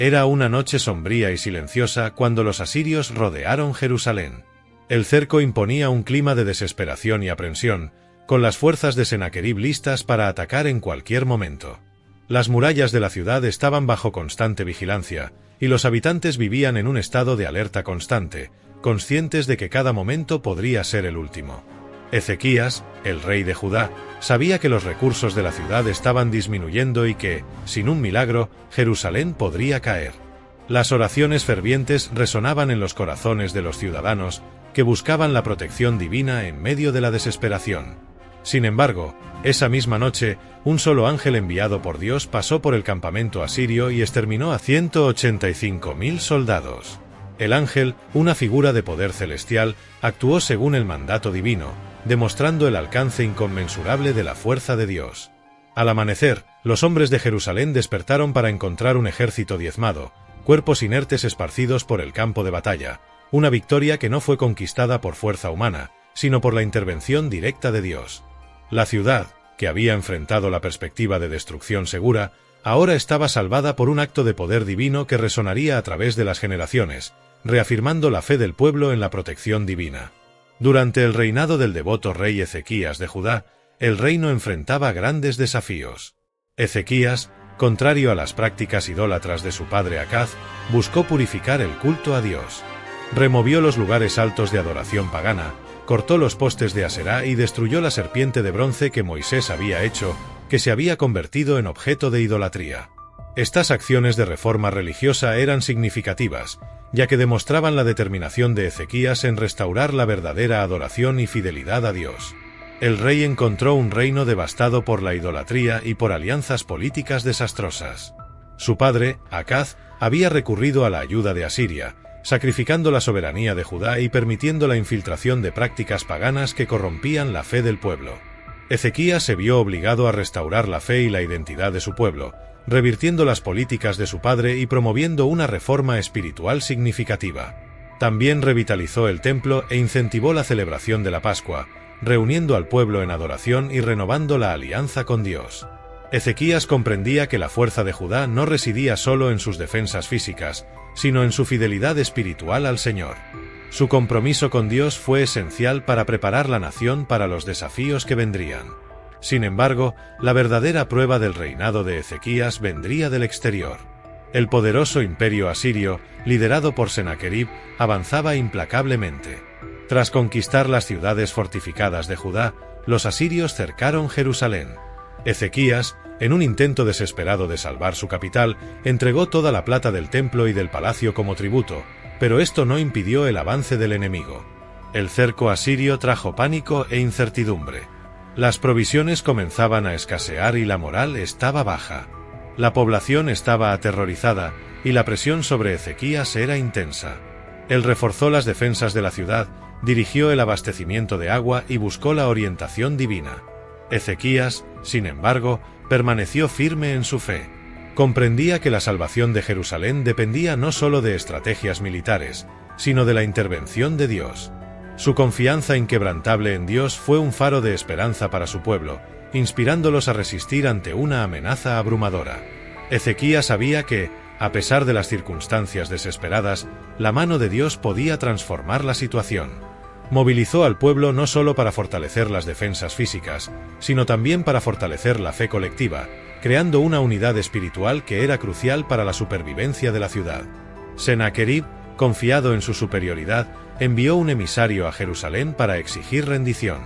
Era una noche sombría y silenciosa cuando los asirios rodearon Jerusalén. El cerco imponía un clima de desesperación y aprensión, con las fuerzas de Senaquerib listas para atacar en cualquier momento. Las murallas de la ciudad estaban bajo constante vigilancia, y los habitantes vivían en un estado de alerta constante, conscientes de que cada momento podría ser el último. Ezequías, el rey de Judá, sabía que los recursos de la ciudad estaban disminuyendo y que, sin un milagro, Jerusalén podría caer. Las oraciones fervientes resonaban en los corazones de los ciudadanos, que buscaban la protección divina en medio de la desesperación. Sin embargo, esa misma noche, un solo ángel enviado por Dios pasó por el campamento asirio y exterminó a 185.000 soldados. El ángel, una figura de poder celestial, actuó según el mandato divino, demostrando el alcance inconmensurable de la fuerza de Dios. Al amanecer, los hombres de Jerusalén despertaron para encontrar un ejército diezmado, cuerpos inertes esparcidos por el campo de batalla, una victoria que no fue conquistada por fuerza humana, sino por la intervención directa de Dios. La ciudad, que había enfrentado la perspectiva de destrucción segura, ahora estaba salvada por un acto de poder divino que resonaría a través de las generaciones, reafirmando la fe del pueblo en la protección divina. Durante el reinado del devoto rey Ezequías de Judá, el reino enfrentaba grandes desafíos. Ezequías, contrario a las prácticas idólatras de su padre Acaz, buscó purificar el culto a Dios. Removió los lugares altos de adoración pagana, cortó los postes de Aserá y destruyó la serpiente de bronce que Moisés había hecho, que se había convertido en objeto de idolatría. Estas acciones de reforma religiosa eran significativas, ya que demostraban la determinación de Ezequías en restaurar la verdadera adoración y fidelidad a Dios. El rey encontró un reino devastado por la idolatría y por alianzas políticas desastrosas. Su padre, Acaz, había recurrido a la ayuda de Asiria, sacrificando la soberanía de Judá y permitiendo la infiltración de prácticas paganas que corrompían la fe del pueblo. Ezequías se vio obligado a restaurar la fe y la identidad de su pueblo, revirtiendo las políticas de su padre y promoviendo una reforma espiritual significativa. También revitalizó el templo e incentivó la celebración de la Pascua, reuniendo al pueblo en adoración y renovando la alianza con Dios. Ezequías comprendía que la fuerza de Judá no residía solo en sus defensas físicas, sino en su fidelidad espiritual al Señor. Su compromiso con Dios fue esencial para preparar la nación para los desafíos que vendrían. Sin embargo, la verdadera prueba del reinado de Ezequías vendría del exterior. El poderoso imperio asirio, liderado por Senaquerib, avanzaba implacablemente. Tras conquistar las ciudades fortificadas de Judá, los asirios cercaron Jerusalén. Ezequías, en un intento desesperado de salvar su capital, entregó toda la plata del templo y del palacio como tributo, pero esto no impidió el avance del enemigo. El cerco asirio trajo pánico e incertidumbre. Las provisiones comenzaban a escasear y la moral estaba baja. La población estaba aterrorizada y la presión sobre Ezequías era intensa. Él reforzó las defensas de la ciudad, dirigió el abastecimiento de agua y buscó la orientación divina. Ezequías, sin embargo, permaneció firme en su fe. Comprendía que la salvación de Jerusalén dependía no solo de estrategias militares, sino de la intervención de Dios. Su confianza inquebrantable en Dios fue un faro de esperanza para su pueblo, inspirándolos a resistir ante una amenaza abrumadora. Ezequías sabía que, a pesar de las circunstancias desesperadas, la mano de Dios podía transformar la situación. Movilizó al pueblo no solo para fortalecer las defensas físicas, sino también para fortalecer la fe colectiva, creando una unidad espiritual que era crucial para la supervivencia de la ciudad. Senaquerib, confiado en su superioridad, envió un emisario a Jerusalén para exigir rendición.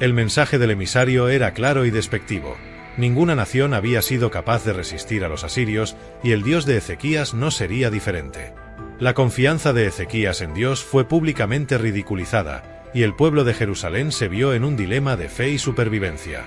El mensaje del emisario era claro y despectivo. Ninguna nación había sido capaz de resistir a los asirios, y el Dios de Ezequías no sería diferente. La confianza de Ezequías en Dios fue públicamente ridiculizada, y el pueblo de Jerusalén se vio en un dilema de fe y supervivencia.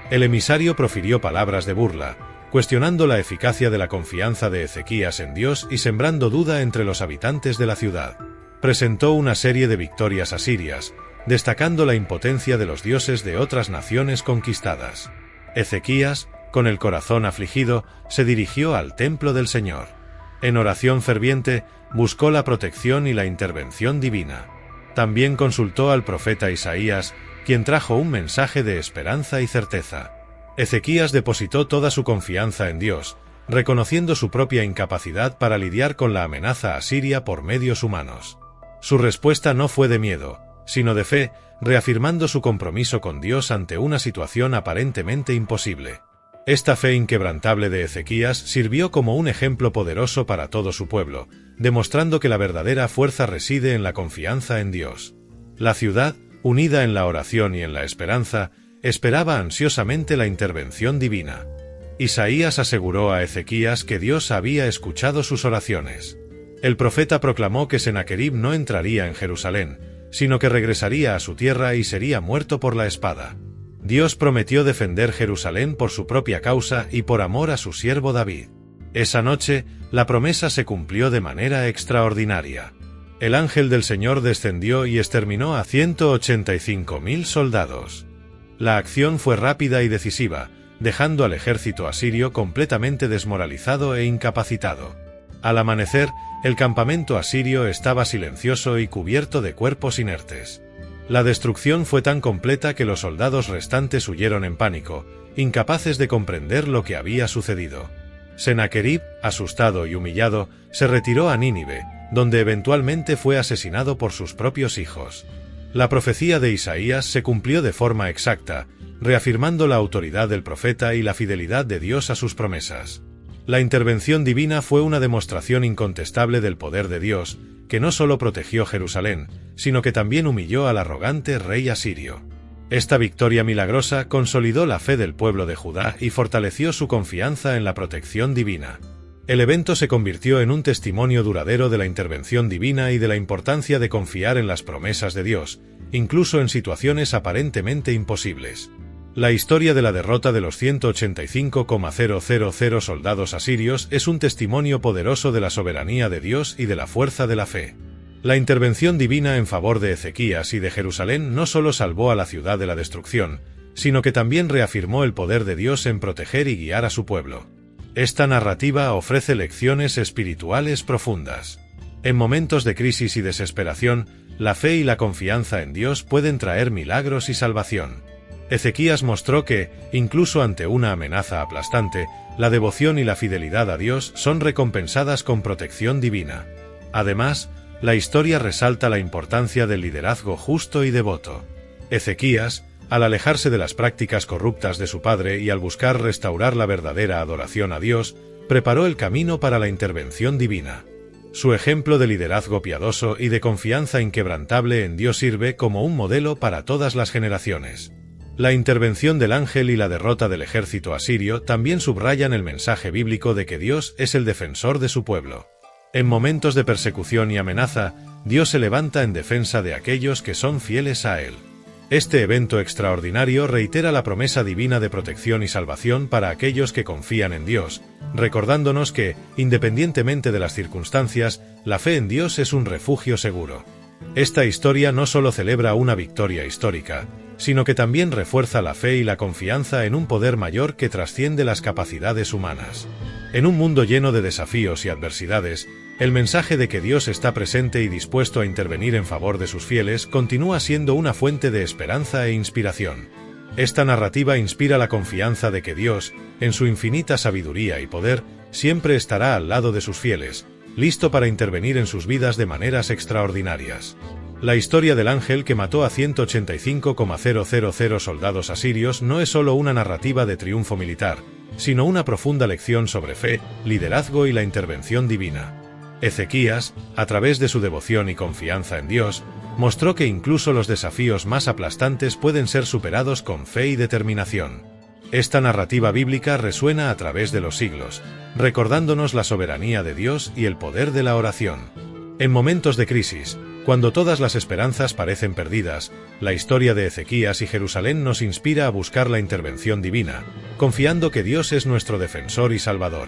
El emisario profirió palabras de burla, cuestionando la eficacia de la confianza de Ezequías en Dios y sembrando duda entre los habitantes de la ciudad. Presentó una serie de victorias asirias, destacando la impotencia de los dioses de otras naciones conquistadas. Ezequías, con el corazón afligido, se dirigió al templo del Señor. En oración ferviente, buscó la protección y la intervención divina. También consultó al profeta Isaías, quien trajo un mensaje de esperanza y certeza. Ezequías depositó toda su confianza en Dios, reconociendo su propia incapacidad para lidiar con la amenaza asiria por medios humanos. Su respuesta no fue de miedo, sino de fe, reafirmando su compromiso con Dios ante una situación aparentemente imposible. Esta fe inquebrantable de Ezequías sirvió como un ejemplo poderoso para todo su pueblo, demostrando que la verdadera fuerza reside en la confianza en Dios. La ciudad, unida en la oración y en la esperanza, esperaba ansiosamente la intervención divina. Isaías aseguró a Ezequías que Dios había escuchado sus oraciones. El profeta proclamó que Sennacherib no entraría en Jerusalén, sino que regresaría a su tierra y sería muerto por la espada. Dios prometió defender Jerusalén por su propia causa y por amor a su siervo David. Esa noche, la promesa se cumplió de manera extraordinaria. El ángel del Señor descendió y exterminó a 185.000 soldados. La acción fue rápida y decisiva, dejando al ejército asirio completamente desmoralizado e incapacitado. Al amanecer, el campamento asirio estaba silencioso y cubierto de cuerpos inertes. La destrucción fue tan completa que los soldados restantes huyeron en pánico, incapaces de comprender lo que había sucedido. Sennacherib, asustado y humillado, se retiró a Nínive, donde eventualmente fue asesinado por sus propios hijos. La profecía de Isaías se cumplió de forma exacta, reafirmando la autoridad del profeta y la fidelidad de Dios a sus promesas. La intervención divina fue una demostración incontestable del poder de Dios, que no solo protegió Jerusalén, sino que también humilló al arrogante rey asirio. Esta victoria milagrosa consolidó la fe del pueblo de Judá y fortaleció su confianza en la protección divina. El evento se convirtió en un testimonio duradero de la intervención divina y de la importancia de confiar en las promesas de Dios, incluso en situaciones aparentemente imposibles. La historia de la derrota de los 185.000 soldados asirios es un testimonio poderoso de la soberanía de Dios y de la fuerza de la fe. La intervención divina en favor de Ezequías y de Jerusalén no solo salvó a la ciudad de la destrucción, sino que también reafirmó el poder de Dios en proteger y guiar a su pueblo. Esta narrativa ofrece lecciones espirituales profundas. En momentos de crisis y desesperación, la fe y la confianza en Dios pueden traer milagros y salvación. Ezequías mostró que, incluso ante una amenaza aplastante, la devoción y la fidelidad a Dios son recompensadas con protección divina. Además, la historia resalta la importancia del liderazgo justo y devoto. Ezequías, al alejarse de las prácticas corruptas de su padre y al buscar restaurar la verdadera adoración a Dios, preparó el camino para la intervención divina. Su ejemplo de liderazgo piadoso y de confianza inquebrantable en Dios sirve como un modelo para todas las generaciones. La intervención del ángel y la derrota del ejército asirio también subrayan el mensaje bíblico de que Dios es el defensor de su pueblo. En momentos de persecución y amenaza, Dios se levanta en defensa de aquellos que son fieles a Él. Este evento extraordinario reitera la promesa divina de protección y salvación para aquellos que confían en Dios, recordándonos que, independientemente de las circunstancias, la fe en Dios es un refugio seguro. Esta historia no solo celebra una victoria histórica, sino que también refuerza la fe y la confianza en un poder mayor que trasciende las capacidades humanas. En un mundo lleno de desafíos y adversidades, el mensaje de que Dios está presente y dispuesto a intervenir en favor de sus fieles continúa siendo una fuente de esperanza e inspiración. Esta narrativa inspira la confianza de que Dios, en su infinita sabiduría y poder, siempre estará al lado de sus fieles, listo para intervenir en sus vidas de maneras extraordinarias. La historia del ángel que mató a 185.000 soldados asirios no es solo una narrativa de triunfo militar, sino una profunda lección sobre fe, liderazgo y la intervención divina. Ezequías, a través de su devoción y confianza en Dios, mostró que incluso los desafíos más aplastantes pueden ser superados con fe y determinación. Esta narrativa bíblica resuena a través de los siglos, recordándonos la soberanía de Dios y el poder de la oración. En momentos de crisis, cuando todas las esperanzas parecen perdidas, la historia de Ezequías y Jerusalén nos inspira a buscar la intervención divina, confiando que Dios es nuestro defensor y salvador.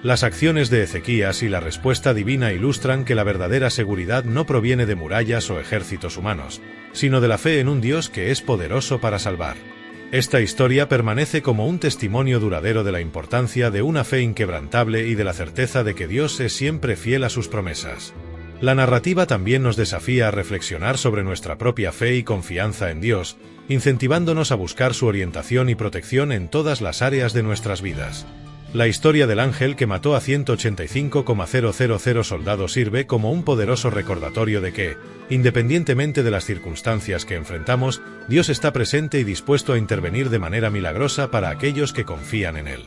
Las acciones de Ezequías y la respuesta divina ilustran que la verdadera seguridad no proviene de murallas o ejércitos humanos, sino de la fe en un Dios que es poderoso para salvar. Esta historia permanece como un testimonio duradero de la importancia de una fe inquebrantable y de la certeza de que Dios es siempre fiel a sus promesas. La narrativa también nos desafía a reflexionar sobre nuestra propia fe y confianza en Dios, incentivándonos a buscar su orientación y protección en todas las áreas de nuestras vidas. La historia del ángel que mató a 185,000 soldados sirve como un poderoso recordatorio de que, independientemente de las circunstancias que enfrentamos, Dios está presente y dispuesto a intervenir de manera milagrosa para aquellos que confían en Él.